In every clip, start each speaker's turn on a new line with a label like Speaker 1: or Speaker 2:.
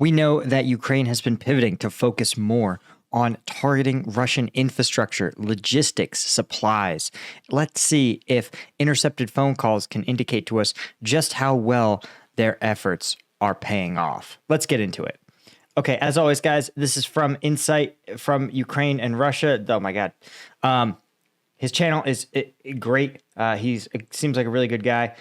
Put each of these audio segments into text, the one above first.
Speaker 1: We know that Ukraine has been pivoting to focus more on targeting Russian infrastructure, logistics, supplies. Let's see if intercepted phone calls can indicate to us just how well their efforts are paying off. Let's get into it. Okay, as always, guys, this is from Insight from Ukraine and Russia. Oh my God. His channel is great. It seems like a really good guy.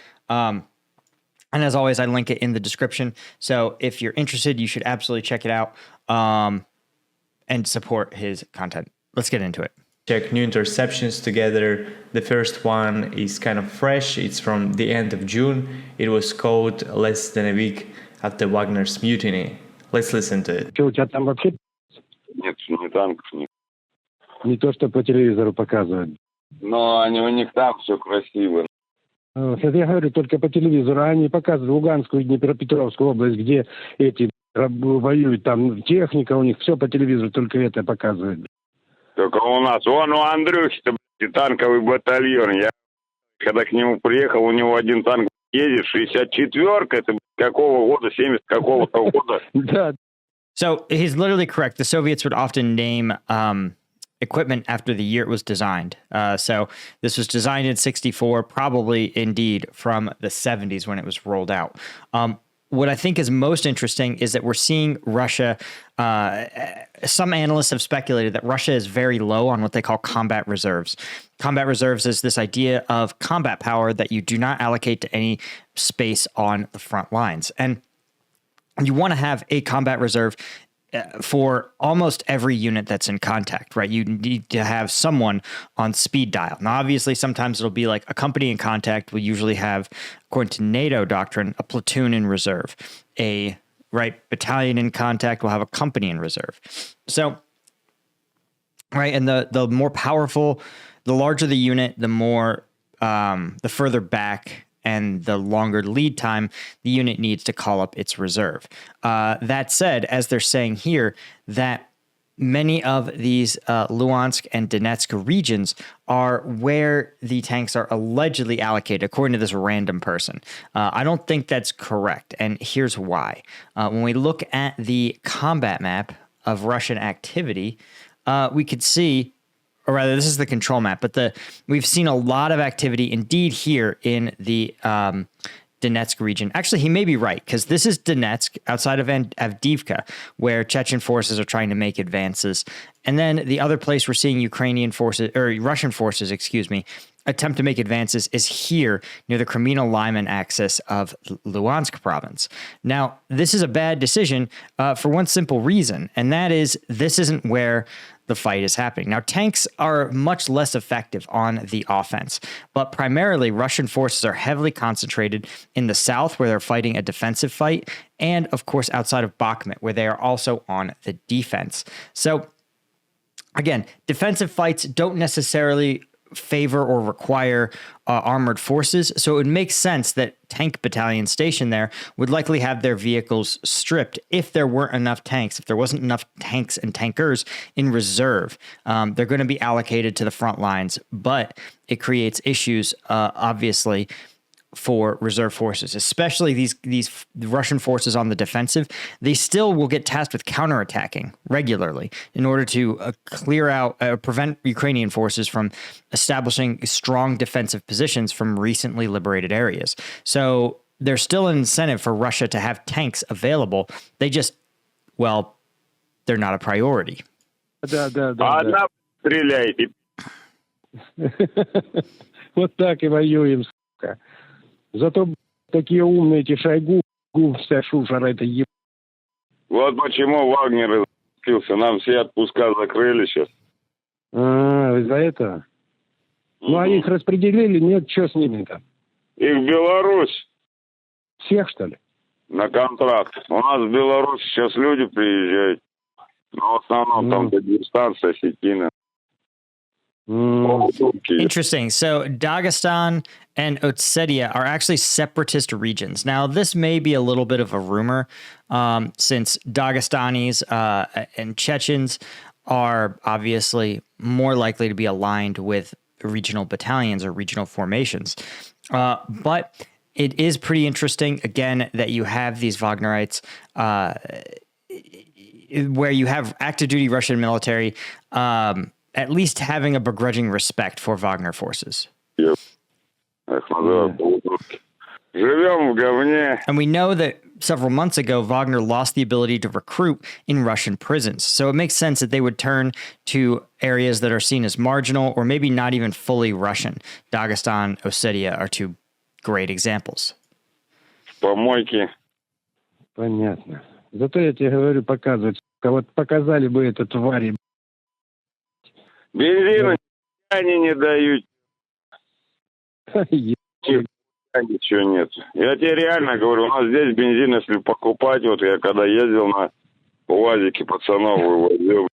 Speaker 1: And as always, I link it in the description. So if you're interested, you should absolutely check it out and support his content. Let's get into it.
Speaker 2: Check new interceptions together. The first one is kind of fresh. It's from the end of June. It was called less than a week after Wagner's mutiny. Let's listen to it.
Speaker 3: Что, у тебя там вообще
Speaker 4: Нет, не танков, нет.
Speaker 3: не то, что по телевизору показывают?
Speaker 4: Но у них там все красиво.
Speaker 3: Это я говорю, только по телевизору. Они показывают Луганскую и Днепропетровскую область, где эти воюют, там техника у них, все по телевизору, только это показывают.
Speaker 4: Только у нас, вон у Андрюхи-то, танковый батальон. Я когда к нему приехал, у него один танк едет, 64-ка, это какого года, 70 какого-то года.
Speaker 3: Да.
Speaker 1: So he's literally correct. The Soviets would often name equipment after the year it was designed. So this was designed in 64, probably indeed from the 70s when it was rolled out. What I think is most interesting is that we're seeing Russia. Some analysts have speculated that Russia is very low on what they call combat reserves. Combat reserves is this idea of combat power that you do not allocate to any space on the front lines. And you want to have a combat reserve for almost every unit that's in contact, right? You need to have someone on speed dial. Now, obviously, sometimes it'll be like a company in contact will usually have, according to NATO doctrine, a platoon in reserve. A battalion in contact will have a company in reserve. So, right, and the more powerful, the larger the unit, the more, the further back and the longer lead time the unit needs to call up its reserve. That said, as they're saying here, that many of these Luhansk and Donetsk regions are where the tanks are allegedly allocated, according to this random person. I don't think that's correct, and here's why. When we look at the combat map of Russian activity, we could see, or rather, this is the control map, but we've seen a lot of activity indeed here in the Donetsk region. Actually, he may be right, because this is Donetsk outside of Avdiivka, where Chechen forces are trying to make advances. And then the other place we're seeing Russian forces, attempt to make advances is here near the Kreminna-Lyman axis of Luhansk province. Now, this is a bad decision for one simple reason, and that is this isn't where the fight is happening. Now, tanks are much less effective on the offense, but primarily Russian forces are heavily concentrated in the south, where they're fighting a defensive fight, and of course outside of Bakhmut, where they are also on the defense. So again, defensive fights don't necessarily favor or require armored forces, so it would make sense that tank battalions stationed there would likely have their vehicles stripped if there weren't enough tanks. If there wasn't enough tanks and tankers in reserve, they're going to be allocated to the front lines, but it creates issues, obviously, for reserve forces, especially these Russian forces on the defensive. They still will get tasked with counterattacking regularly in order to prevent Ukrainian forces from establishing strong defensive positions from recently liberated areas. So there's still an incentive for Russia to have tanks available. They just, they're not a priority.
Speaker 4: Одна стреляйте.
Speaker 3: Вот так и воюем, сука. Зато такие умные эти Шойгу, вся шушера это еб...
Speaker 4: Вот почему Вагнер распился. Нам все отпуска закрыли сейчас.
Speaker 3: Из-за этого? Ну, они их распределили, нет, что с ними-то?
Speaker 4: Их в Беларусь.
Speaker 3: Всех, что ли?
Speaker 4: На контракт. У нас в Беларусь сейчас люди приезжают. Но в основном там Дагестан, Осетина.
Speaker 1: Interesting. So Dagestan and Ossetia are actually separatist regions. Now, this may be a little bit of a rumor, since Dagestanis and Chechens are obviously more likely to be aligned with regional battalions or regional formations. But it is pretty interesting, again, that you have these Wagnerites where you have active duty Russian military, at least having a begrudging respect for Wagner forces.
Speaker 4: Эх, называют полудурки. Живем в говне.
Speaker 1: And we know that several months ago, Wagner lost the ability to recruit in Russian prisons. So it makes sense that they would turn to areas that are seen as marginal or maybe not even fully Russian. Dagestan, Ossetia are two great examples.
Speaker 4: Помойки.
Speaker 3: Понятно. Зато я тебе говорю, показывать. Вот показали бы это твари.
Speaker 4: Бензина они не дают. Ничего нет. Я тебе реально говорю, у нас здесь бензин, если покупать, вот я когда ездил на УАЗике пацанов вывозил,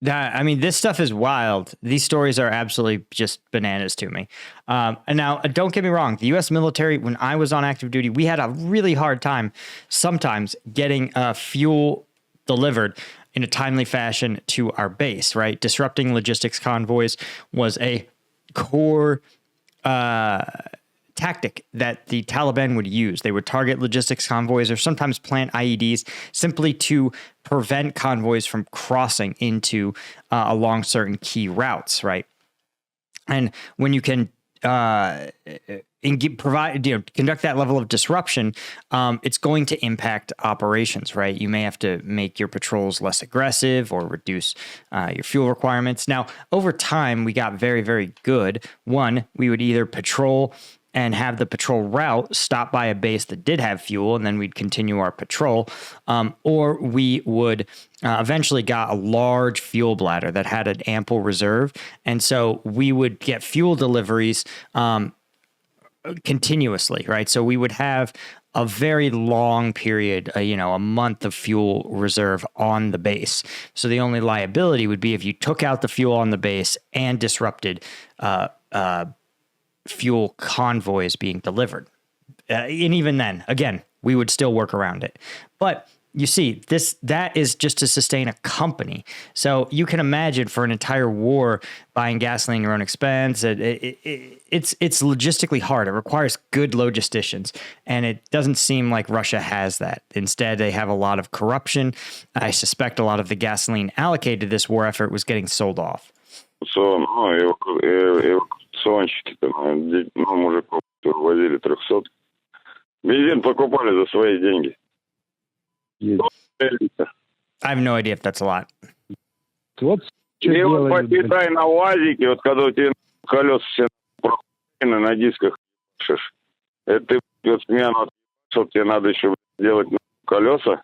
Speaker 1: I mean, this stuff is wild. These stories are absolutely just bananas to me. And now, don't get me wrong. The U.S. military, when I was on active duty, we had a really hard time sometimes getting fuel delivered in a timely fashion to our base, right? Disrupting logistics convoys was a core tactic that the Taliban would use. They would target logistics convoys or sometimes plant IEDs simply to prevent convoys from crossing into along certain key routes, right? And when you can conduct that level of disruption, it's going to impact operations, right? You may have to make your patrols less aggressive or reduce your fuel requirements. Now, over time, we got very, very good. One, we would either patrol and have the patrol route stop by a base that did have fuel, and then we'd continue our patrol. Or we would eventually got a large fuel bladder that had an ample reserve. And so we would get fuel deliveries continuously, right? So we would have a very long period, a month of fuel reserve on the base. So the only liability would be if you took out the fuel on the base and disrupted fuel convoys being delivered. And even then, again, we would still work around it. But you see, that is just to sustain a company. So you can imagine for an entire war, buying gasoline at your own expense, it's logistically hard. It requires good logisticians. And it doesn't seem like Russia has that. Instead, they have a lot of corruption. I suspect a lot of the gasoline allocated to this war effort was getting sold off.
Speaker 4: Эвакуационщики, мужиков возили 300. Бензин покупали за свои деньги.
Speaker 1: I have no idea if that's a lot.
Speaker 3: Вот
Speaker 4: и вот посчитай на УАЗике, вот когда у тебя колеса все на дисках, это вот смену, что тебе надо еще делать колеса,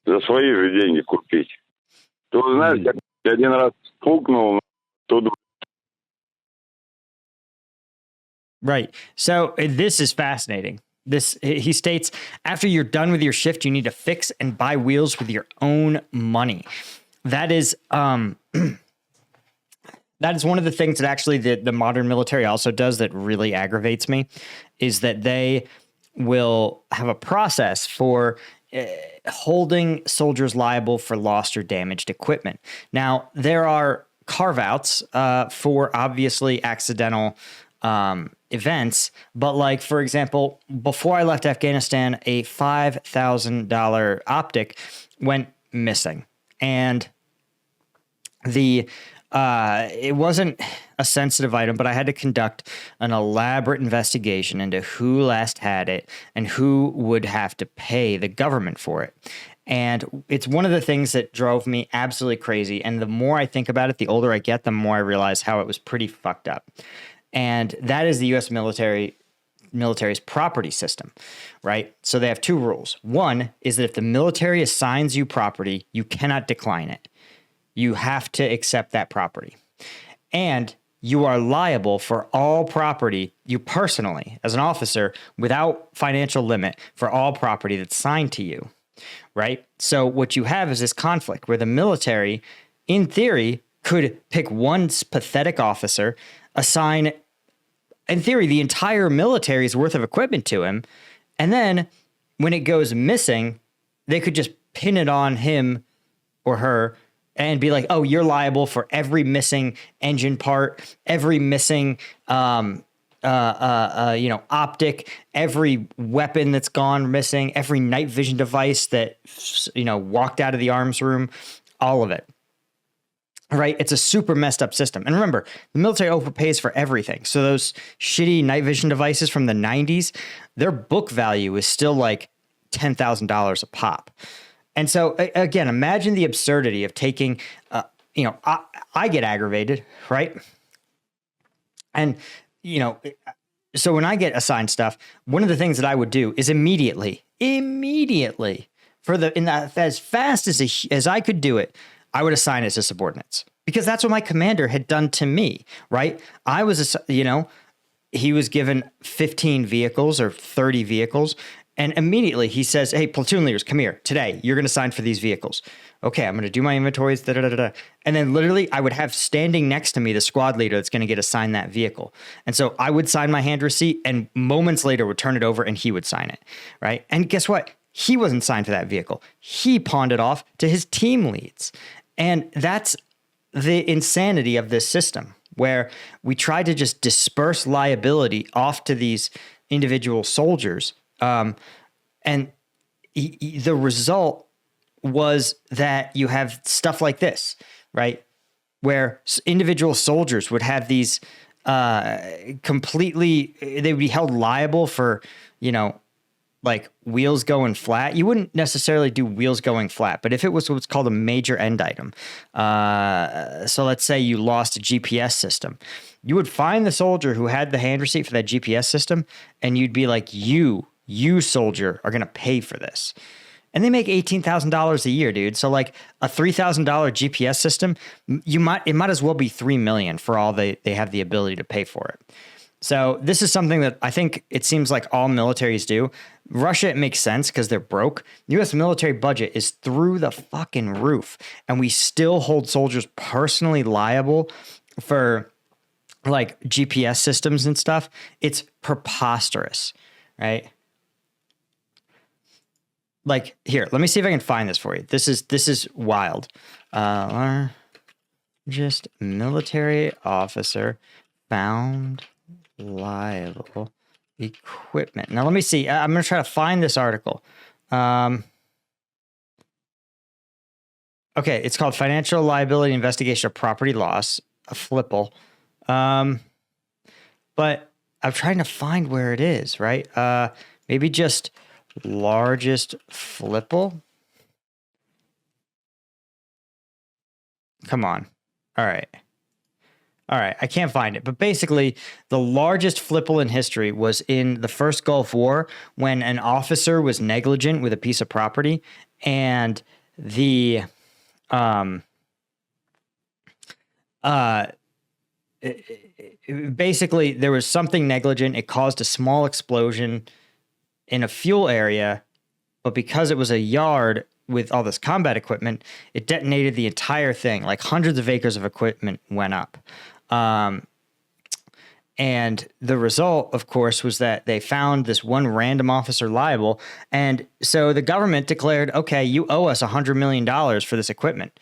Speaker 4: за свои же деньги купить. Ты знаешь, как я один раз пукнул, туда.
Speaker 1: Right. So this is fascinating. He states, after you're done with your shift, you need to fix and buy wheels with your own money. That is one of the things that actually the modern military also does that really aggravates me, is that they will have a process for holding soldiers liable for lost or damaged equipment. Now, there are carve-outs for obviously accidental events, but like, for example, before I left Afghanistan, a $5,000 optic went missing, and it wasn't a sensitive item, but I had to conduct an elaborate investigation into who last had it and who would have to pay the government for it. And it's one of the things that drove me absolutely crazy. And the more I think about it, the older I get, the more I realize how it was pretty fucked up. And that is the U.S. military's property system, right? So they have two rules. One is that if the military assigns you property, you cannot decline it. You have to accept that property. And you are liable for all property, you personally, as an officer, without financial limit, for all property that's signed to you, right? So what you have is this conflict where the military, in theory, could pick one pathetic officer, assign, in theory, the entire military's worth of equipment to him, and then when it goes missing, they could just pin it on him or her and be like, oh, you're liable for every missing engine part, every missing optic, every weapon that's gone missing, every night vision device that, walked out of the arms room, all of it. Right? It's a super messed up system. And remember, the military overpays for everything. So those shitty night vision devices from the 90s, their book value is still like $10,000 a pop. And so again, imagine the absurdity of taking, I get aggravated, right? And, so when I get assigned stuff, one of the things that I would do is immediately, as fast as I could do it, I would assign it to subordinates, because that's what my commander had done to me, right? I was, he was given 15 vehicles or 30 vehicles. And immediately he says, hey, platoon leaders, come here. Today, you're going to sign for these vehicles. Okay, I'm going to do my inventories, And then literally I would have standing next to me the squad leader that's going to get assigned that vehicle. And so I would sign my hand receipt, and moments later would turn it over and he would sign it, right? And guess what? He wasn't signed for that vehicle. He pawned it off to his team leads. And that's the insanity of this system, where we try to just disperse liability off to these individual soldiers. And the result was that you have stuff like this, right? Where individual soldiers would have these they would be held liable for, like wheels going flat. You wouldn't necessarily do wheels going flat, but if it was what's called a major end item, so let's say you lost a GPS system, you would find the soldier who had the hand receipt for that GPS system, and you'd be like, you soldier are going to pay for this. And they make $18,000 a year, dude. So like a $3,000 GPS system, it might as well be $3 million for all they have the ability to pay for it. So this is something that I think it seems like all militaries do. Russia, it makes sense because they're broke. The U.S. military budget is through the fucking roof, and we still hold soldiers personally liable for like GPS systems and stuff. It's preposterous, right? Like, here, let me see if I can find this for you. This is wild. Just military officer found liable equipment. Now, let me see. I'm going to try to find this article. Okay, it's called Financial Liability Investigation of Property Loss, a FLIPL. But I'm trying to find where it is, right? Maybe just largest FLIPL. Come on. All right. I can't find it. But basically, the largest FLIPL in history was in the first Gulf War, when an officer was negligent with a piece of property, and basically there was something negligent. It caused a small explosion in a fuel area, but because it was a yard with all this combat equipment, it detonated the entire thing. Like hundreds of acres of equipment went up. And the result, of course, was that they found this one random officer liable. And so the government declared, okay, you owe us $100 million for this equipment.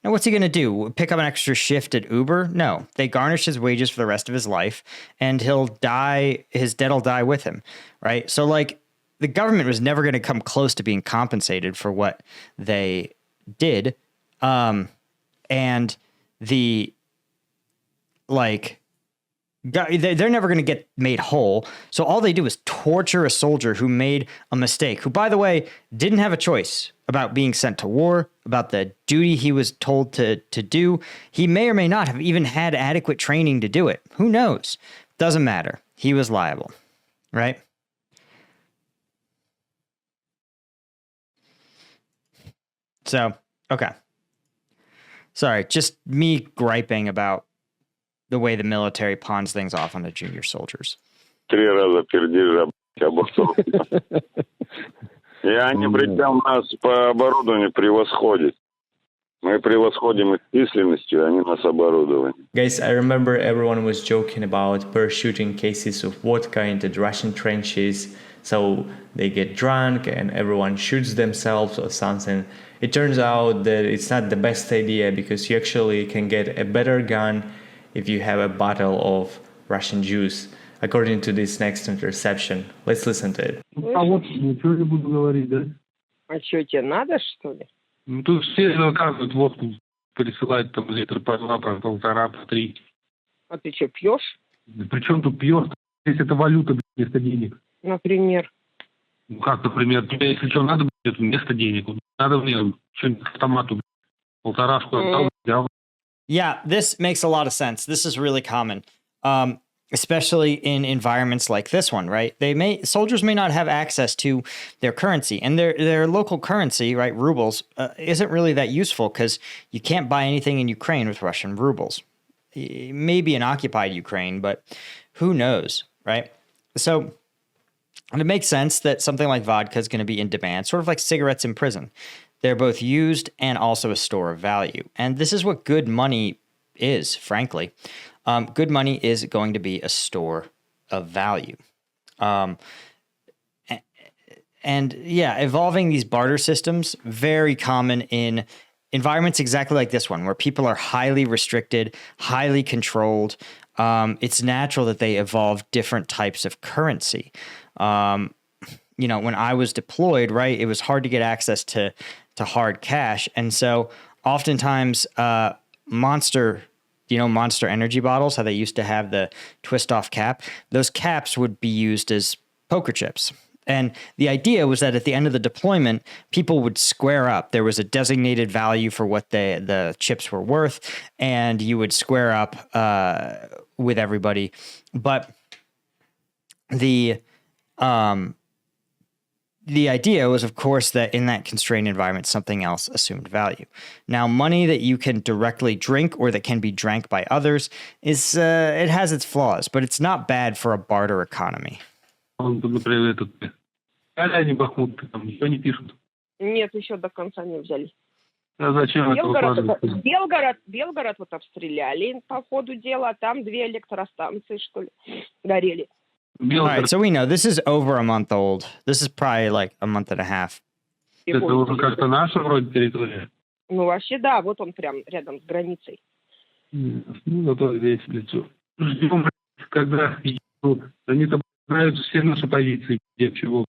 Speaker 1: Now, what's he going to do? Pick up an extra shift at Uber? No, they garnish his wages for the rest of his life, and he'll die. His debt will die with him. Right. So like, the government was never going to come close to being compensated for what they did. And they're never going to get made whole. So all they do is torture a soldier who made a mistake, who, by the way, didn't have a choice about being sent to war, about the duty he was told to do. He may or may not have even had adequate training to do it. Who knows? Doesn't matter. He was liable, right? So, okay. Sorry, just me griping about the way the military pawns things off on the junior soldiers.
Speaker 4: 3 раза пердежа обоссался. И они причем нас по оборудованию превосходят. Мы превосходим их численностью, они нас оборудованием.
Speaker 2: Guys, I remember everyone was joking about parachuting cases of vodka into the Russian trenches, so they get drunk and everyone shoots themselves or something. It turns out that it's not the best idea, because you actually can get a better gun if you have a bottle of Russian juice. according to this next interception. Let's listen to it.
Speaker 3: А вот ничего не буду говорить, да?
Speaker 5: А что, тебе надо, что ли?
Speaker 3: Ну, тут все заказывают водку, присылают там литр по 2, по 1,5, по 3.
Speaker 5: А ты что, пьешь?
Speaker 3: При чем тут пьешь? Если это валюта, вместо денег.
Speaker 5: Например?
Speaker 3: Ну, как, например, тебе, если что надо, это вместо денег. Надо мне что-нибудь к автомату, 1,5 отдал, взял.
Speaker 1: Yeah, this makes a lot of sense. This is really common, especially in environments like this one, right? Soldiers may not have access to their currency, and their local currency, right, rubles, isn't really that useful because you can't buy anything in Ukraine with Russian rubles. Maybe in occupied Ukraine, but who knows, right? So it makes sense that something like vodka is going to be in demand, sort of like cigarettes in prison. They're both used and also a store of value. And this is what good money is, frankly. Good money is going to be a store of value. And yeah, evolving these barter systems, very common in environments exactly like this one, where people are highly restricted, highly controlled. It's natural that they evolve different types of currency. When I was deployed, right, it was hard to get access to hard cash. And so oftentimes Monster energy bottles, how they used to have the twist off cap, those caps would be used as poker chips. And the idea was that at the end of the deployment, people would square up. There was a designated value for what the chips were worth, and you would square up with everybody. But the idea was, of course, that in that constrained environment, something else assumed value. Now, money that you can directly drink or that can be drank by others it has its flaws, but it's not bad for a barter economy.
Speaker 3: Он, например, Поляне бахмутты там ничего не пишут.
Speaker 5: Нет, еще до конца не взяли.
Speaker 3: А зачем это выкладывать?
Speaker 5: Белгород вот обстреляли по ходу дела, там 2 электростанции, что ли, горели.
Speaker 1: All right, so we know this is over a month old. This is probably like a month and a half.
Speaker 3: Это уже как-то наша вроде территория.
Speaker 5: Ну, вообще, да, вот он прям рядом с границей.
Speaker 3: Ну, зато здесь лицо. Ждем, когда они там знают все наши позиции, где чего.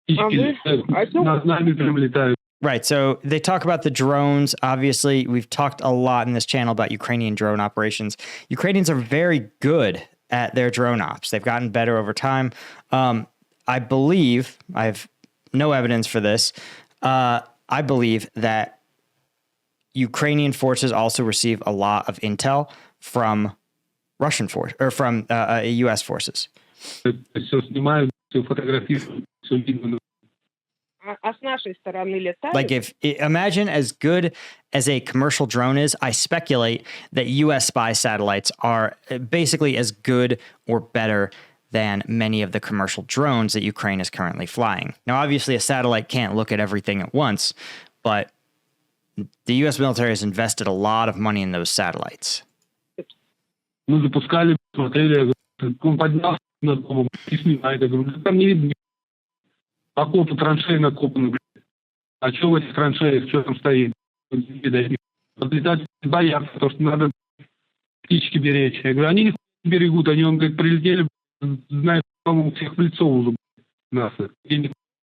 Speaker 3: Над нами прям летают.
Speaker 1: Right. So they talk about the drones. Obviously, we've talked a lot in this channel about Ukrainian drone operations. Ukrainians are very good at their drone ops. They've gotten better over time. I believe, I have no evidence for this, I believe that Ukrainian forces also receive a lot of intel from Russian force or from U.S. forces.
Speaker 3: Все снимают, все фотографируют, все видно.
Speaker 5: А с нашей стороны летают?
Speaker 1: Like imagine as good as a commercial drone is, I speculate that U.S. spy satellites are basically as good or better than many of the commercial drones that Ukraine is currently flying. Now, obviously, a satellite can't look at everything at once, but the U.S. military has invested a lot of money in those satellites.
Speaker 3: Мы запускали, смотрели, он поднялся над домом и снимает. Я говорю, там не видно. Окопы, траншеи накопаны, блядь. А что в этих траншеях, что там стоит? Подлетать боятся, потому что надо птички беречь. Я говорю, они не берегут, они, он, говорит, прилетели, знают, по-моему, всех в лицо уже, нас.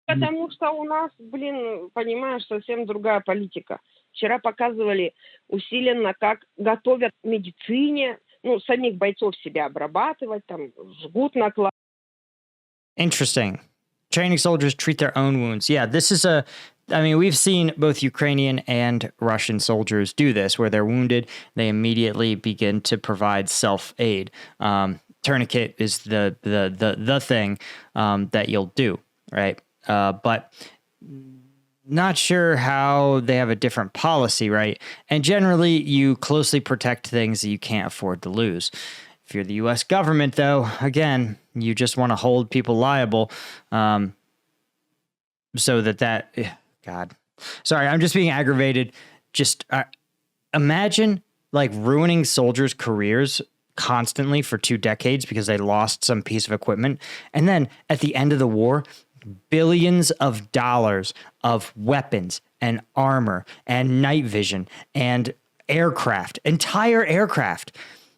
Speaker 5: Потому что у нас, понимаешь, совсем другая политика. Вчера показывали усиленно, как готовят к медицине, самих бойцов себя обрабатывать, там, жгут накладывать.
Speaker 1: Interesting. Training soldiers treat their own wounds. Yeah, this is we've seen both Ukrainian and Russian soldiers do this, where they're wounded, they immediately begin to provide self-aid. Tourniquet is the thing that you'll do, right? But not sure how they have a different policy, right? And generally, you closely protect things that you can't afford to lose. If you're the U.S. government, though, again, you just want to hold people liable so that God. Sorry, I'm just being aggravated. Just imagine like ruining soldiers' careers constantly for 2 decades because they lost some piece of equipment. And then at the end of the war, billions of dollars of weapons and armor and night vision and aircraft, entire aircraft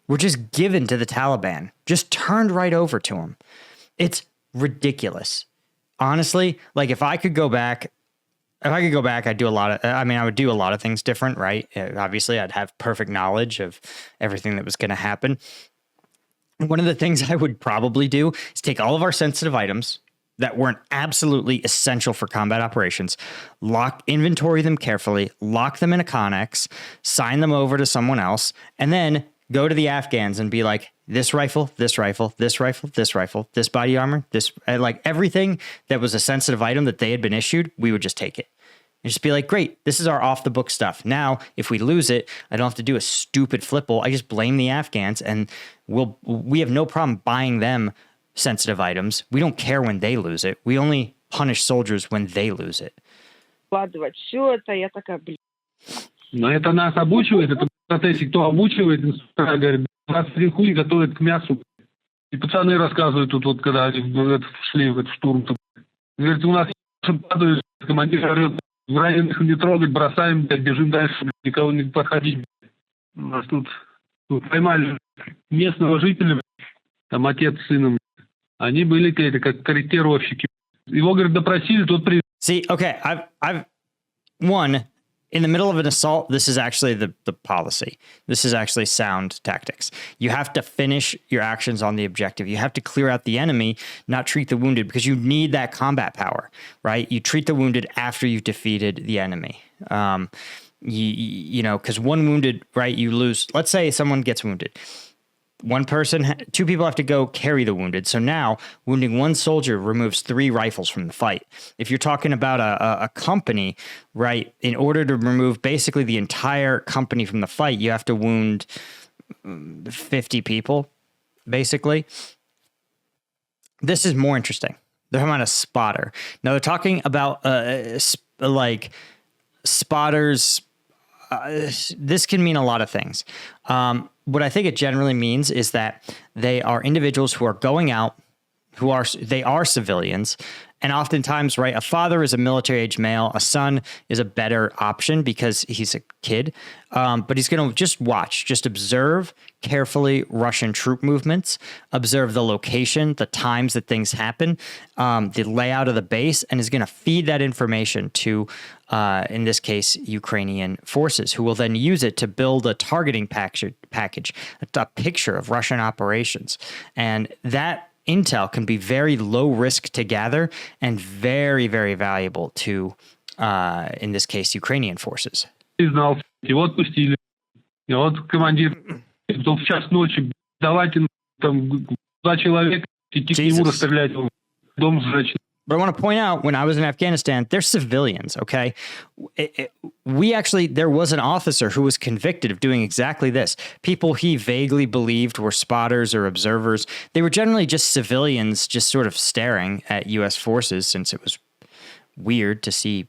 Speaker 1: were just given to the Taliban, just turned right over to them. It's ridiculous. Honestly, like if I could go back, I'd do a lot of, I would do a lot of things different, right? Obviously, I'd have perfect knowledge of everything that was going to happen. One of the things I would probably do is take all of our sensitive items that weren't absolutely essential for combat operations, inventory them carefully, lock them in a Connex, sign them over to someone else, and then go to the Afghans and be like, this rifle, this rifle, this rifle, this rifle, this body armor, this, like everything that was a sensitive item that they had been issued, we would just take it. And just be like, great, this is our off the book stuff. Now, if we lose it, I don't have to do a stupid flipple. I just blame the Afghans and we have no problem buying them sensitive items. We don't care when they lose it. We only punish soldiers when they lose it.
Speaker 5: Все это, я такая, блин.
Speaker 3: Но это нас обучивает, это в процессе, кто обучивает, инструктора говорит, нас хуй готовят к мясу. И пацаны рассказывают тут, вот, когда они шли в этот штурм. Говорит, у нас падают, командир орет, раненых не трогать, бросаем, бежим дальше, никого не подходить. У нас тут поймали местного жителя, там отец с сыном. Они были какие-то как корректировщики. Его, говорит, допросили, тот при...
Speaker 1: See, okay, I've one, in the middle of an assault, this is actually the policy. This is actually sound tactics. You have to finish your actions on the objective. You have to clear out the enemy, not treat the wounded, because you need that combat power, right? You treat the wounded after you've defeated the enemy. You know, because one wounded, right, you lose. Let's say someone gets wounded. Two people have to go carry the wounded. So now wounding one soldier removes 3 rifles from the fight. If you're talking about a company, right, in order to remove basically the entire company from the fight, you have to wound 50 people, basically. This is more interesting. They're talking about a spotter. Now they're talking about like spotters. This can mean a lot of things. What I think it generally means is that they are individuals who are going out, they are civilians, and oftentimes, right, a father is a military-age male, a son is a better option because he's a kid, but he's going to just observe carefully Russian troop movements, observe the location, the times that things happen, the layout of the base, and is going to feed that information to, in this case, Ukrainian forces, who will then use it to build a targeting package, a picture of Russian operations. And that intel can be very low risk to gather and very, very valuable to, in this case, Ukrainian forces.
Speaker 3: Знал, его отпустили. И вот командир, в час ночи, давайте там 2 человека, идти к нему расстрелять, дом сжечь.
Speaker 1: But I want to point out, when I was in Afghanistan, they're civilians, okay? There was an officer who was convicted of doing exactly this. People he vaguely believed were spotters or observers. They were generally just civilians just sort of staring at U.S. forces, since it was weird to see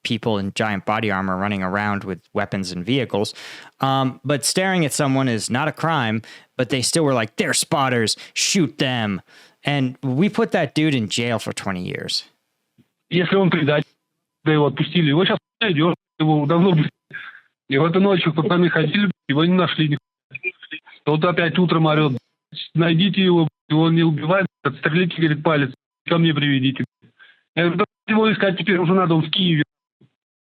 Speaker 1: people in giant body armor running around with weapons and vehicles. But staring at someone is not a crime, but they still were like, they're spotters, shoot them. And we put that dude in jail for 20 years.
Speaker 3: Если он предатель, да его отпустили, его сейчас найдешь, его давно... И вот ночью пацаны ходили, его не нашли. Вот опять утром орет, найдите его, его не убивает, отстрелите, говорит, палец, ко мне приведите. Я говорю, да его искать теперь уже надо, он в Киеве.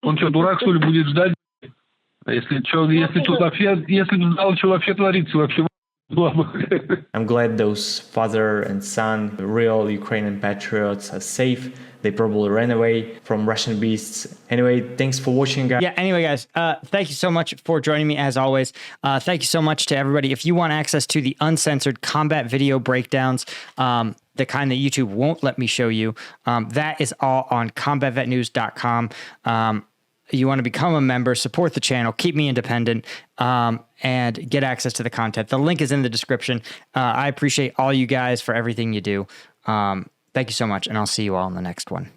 Speaker 3: Он что, дурак, что ли, будет ждать? А если тут вообще творится, вообще...
Speaker 2: I'm glad those father and son, real Ukrainian patriots, are safe. They probably ran away from Russian beasts. Anyway, thanks for watching, guys.
Speaker 1: Yeah, anyway, guys, thank you so much for joining me, as always. Thank you so much to everybody. If you want access to the uncensored combat video breakdowns, the kind that YouTube won't let me show you, that is all on combatvetnews.com. You want to become a member, support the channel, keep me independent, and get access to the content. The link is in the description. I appreciate all you guys for everything you do. Thank you so much, and I'll see you all in the next one.